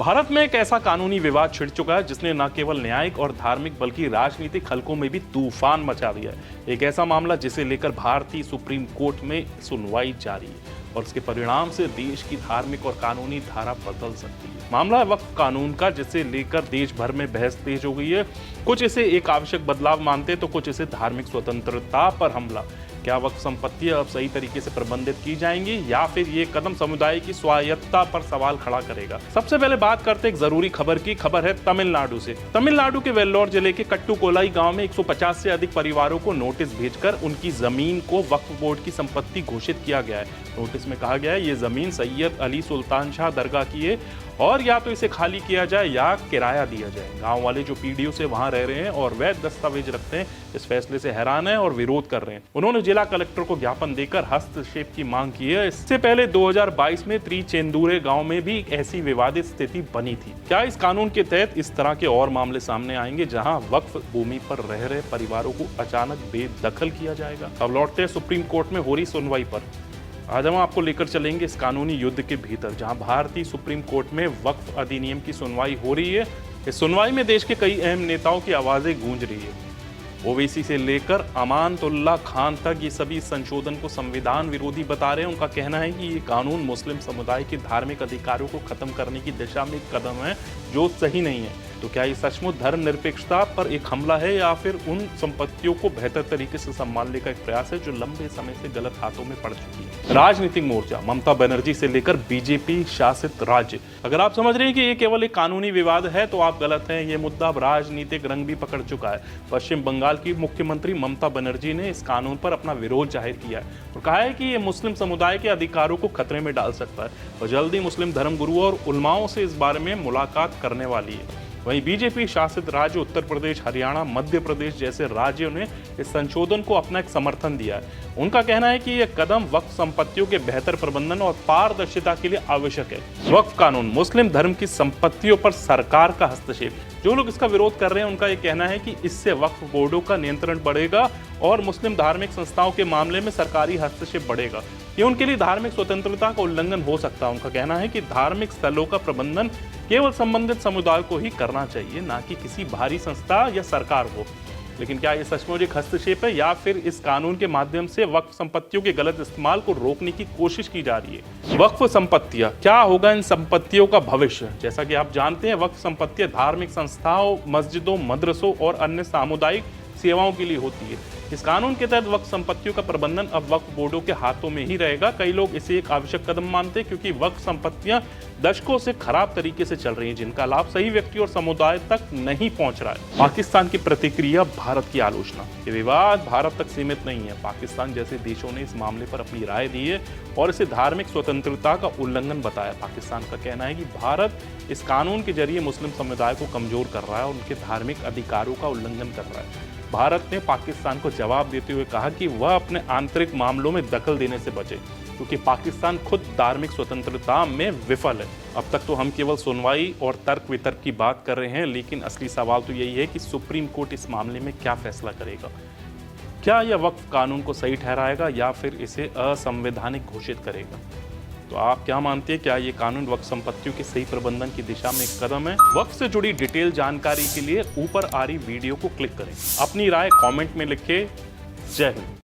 भारत में एक ऐसा कानूनी विवाद छिड़ चुका है जिसने न केवल न्यायिक और धार्मिक बल्कि राजनीतिक हलकों में भी तूफान मचा दिया है। एक ऐसा मामला जिसे लेकर भारतीय सुप्रीम कोर्ट में सुनवाई जारी है और इसके परिणाम से देश की धार्मिक और कानूनी धारा बदल सकती है। मामला है वक्फ कानून का, जिसे लेकर देश भर में बहस तेज हो गई है। कुछ इसे एक आवश्यक बदलाव मानते तो कुछ इसे धार्मिक स्वतंत्रता पर हमला। क्या वक्फ संपत्तियां अब सही तरीके से प्रबंधित की जाएंगी या फिर ये कदम समुदाय की स्वायत्तता पर सवाल खड़ा करेगा? सबसे पहले बात करते हैं एक जरूरी खबर की। खबर है तमिलनाडु से। तमिलनाडु के वेल्लोर जिले के कट्टुकोलाई गांव में 150 से अधिक परिवारों को नोटिस भेजकर उनकी जमीन को वक्फ बोर्ड की संपत्ति घोषित किया गया है। नोटिस में कहा गया है ये जमीन सैयद अली सुल्तान शाह दरगाह की है और या तो इसे खाली किया जाए या किराया दिया जाए। गांव वाले जो पीढ़ियों से वहां रह रहे हैं और वैध दस्तावेज रखते हैं, इस फैसले से हैरान है और विरोध कर रहे हैं। उन्होंने जिला कलेक्टर को ज्ञापन देकर हस्तक्षेप की मांग की है। इससे पहले 2022 में त्रिचेंदुरे गांव में भी ऐसी विवादित स्थिति बनी थी। क्या इस कानून के तहत इस तरह के और मामले सामने आएंगे जहां वक्फ भूमि पर रह रहे परिवारों को अचानक बेदखल किया जाएगा? अब लौटते हैं सुप्रीम कोर्ट में हो रही सुनवाई पर। आज हम आपको लेकर चलेंगे इस कानूनी युद्ध के भीतर, जहां भारतीय सुप्रीम कोर्ट में वक्फ अधिनियम की सुनवाई हो रही है। इस सुनवाई में देश के कई अहम नेताओं की आवाजें गूंज रही है। ओवैसी से लेकर अमानतुल्लाह खान तक ये सभी संशोधन को संविधान विरोधी बता रहे हैं। उनका कहना है कि ये कानून मुस्लिम समुदाय के धार्मिक अधिकारों को खत्म करने की दिशा में एक कदम है जो सही नहीं है। तो क्या ये सचमुच धर्मनिरपेक्षता पर एक हमला है या फिर उन संपत्तियों को बेहतर तरीके से संभालने का एक प्रयास है जो लंबे समय से गलत हाथों में पड़ चुकी है? राजनीतिक मोर्चा, ममता बनर्जी से लेकर बीजेपी शासित राज्य। अगर आप समझ रहे हैं कि ये केवल एक कानूनी विवाद है तो आप गलत हैं। ये मुद्दा अब राजनीतिक रंग भी पकड़ चुका है। पश्चिम बंगाल की मुख्यमंत्री ममता बनर्जी ने इस कानून पर अपना विरोध जाहिर किया है और कहा है कि ये मुस्लिम समुदाय के अधिकारों को खतरे में डाल सकता है और जल्दी मुस्लिम धर्मगुरुओं और उलमाओं से इस बारे में मुलाकात करने वाली है। वहीं बीजेपी शासित राज्य उत्तर प्रदेश, हरियाणा, मध्य प्रदेश जैसे राज्यों ने इस संशोधन को अपना एक समर्थन दिया है। उनका कहना है कि यह कदम वक्फ संपत्तियों के बेहतर प्रबंधन और पारदर्शिता के लिए आवश्यक है। वक्फ कानून, मुस्लिम धर्म की संपत्तियों पर सरकार का हस्तक्षेप। जो लोग इसका विरोध कर रहे हैं उनका यह कहना है कि इससे वक्फ बोर्डों का नियंत्रण बढ़ेगा और मुस्लिम धार्मिक संस्थाओं के मामले में सरकारी हस्तक्षेप बढ़ेगा। ये उनके लिए धार्मिक स्वतंत्रता का उल्लंघन हो सकता है। उनका कहना है कि धार्मिक स्थलों का प्रबंधन केवल संबंधित समुदाय को ही करना चाहिए, ना कि किसी बाहरी संस्था या सरकार को। लेकिन क्या ये सचमुच एक हस्तक्षेप है या फिर इस कानून के माध्यम से वक्फ संपत्तियों के गलत इस्तेमाल को रोकने की कोशिश की जा रही है? वक्फ संपत्तियां, क्या होगा इन संपत्तियों का भविष्य? जैसा कि आप जानते हैं, वक्फ संपत्तियां धार्मिक संस्थाओं, मस्जिदों, मदरसों और अन्य सामुदायिक सेवाओं के लिए होती है। इस कानून के तहत वक्फ संपत्तियों का प्रबंधन अब वक्फ बोर्डों के हाथों में ही रहेगा। कई लोग इसे एक आवश्यक कदम मानते हैं क्योंकि वक्फ संपत्तियां दशकों से खराब तरीके से चल रही हैं, जिनका लाभ सही व्यक्ति और समुदाय तक नहीं पहुंच रहा है। पाकिस्तान की प्रतिक्रिया, भारत की आलोचना। ये विवाद भारत तक सीमित नहीं है। पाकिस्तान जैसे देशों ने इस मामले पर अपनी राय दी है और इसे धार्मिक स्वतंत्रता का उल्लंघन बताया। पाकिस्तान का कहना है कि भारत इस कानून के जरिए मुस्लिम समुदाय को कमजोर कर रहा है और उनके धार्मिक अधिकारों का उल्लंघन कर रहा है। भारत ने पाकिस्तान को जवाब देते हुए कहा कि वह अपने आंतरिक मामलों में दखल देने से बचे क्योंकि पाकिस्तान खुद धार्मिक स्वतंत्रता में विफल है। अब तक तो हम केवल सुनवाई और तर्क वितर्क की बात कर रहे हैं, लेकिन असली सवाल तो यही है कि सुप्रीम कोर्ट इस मामले में क्या फैसला करेगा। क्या यह वक्फ कानून को सही ठहराएगा या फिर इसे असंवैधानिक घोषित करेगा? तो आप क्या मानते हैं, क्या ये कानून वक्फ संपत्तियों के सही प्रबंधन की दिशा में एक कदम है? वक्फ से जुड़ी डिटेल जानकारी के लिए ऊपर आ रही वीडियो को क्लिक करें। अपनी राय कमेंट में लिखें। जय हिंद।